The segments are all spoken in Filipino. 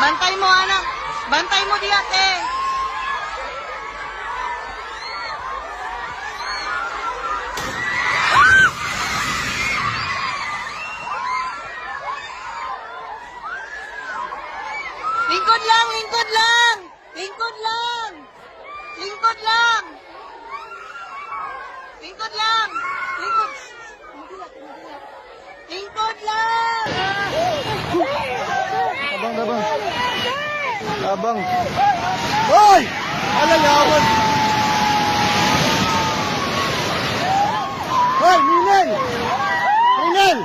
Bantay mo, anak. Bantay mo di ate. Lingkod lang, lingkod lang. Lingkod lang. Lingkod lang. Lingkod lang. Lingkod. Lingkod lang. Abang, abang. Abang. Hoy! Alayawan! Hoy, Ninel! Ninel!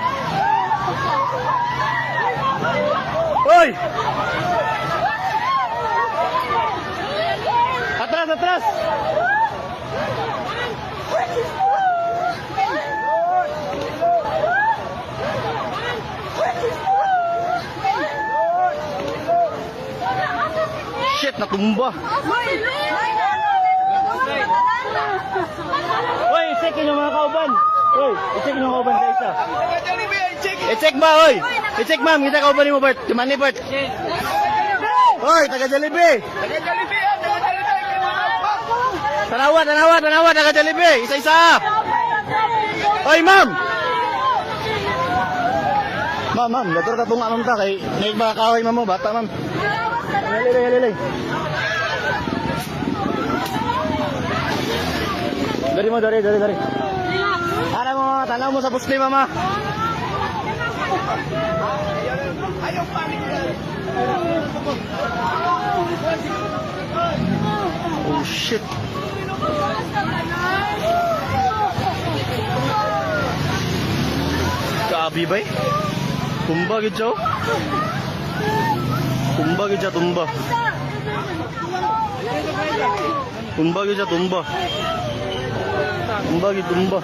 Hoy! Atras, atras! Shit, natumba. Hoy, i-check yung mga kauban. Hoy, i-check yung kauban sa isa. I-check ba, hoy? I-check ma'am, kita kauban mo, Bert. Tuman ni Bert. Hoy, taga Jollibee. Tanawa, tanawa, tanawa, taga Jollibee. Isa-isa. Hoy, ma'am. Ma'am, ma'am, dator ka tunga ma'am ta kay may mga kahoy ma'am mo, bata ma'am. Lili. Dari mo, dari. Ara mo, tanaw mo sa pusli, mama. Ayaw panik. Oh, shit. Kaabi ba eh? Tumba gid siya. Tumba gid siya, tumba. Tumba gid siya, tumba. Tumba gid, tumba.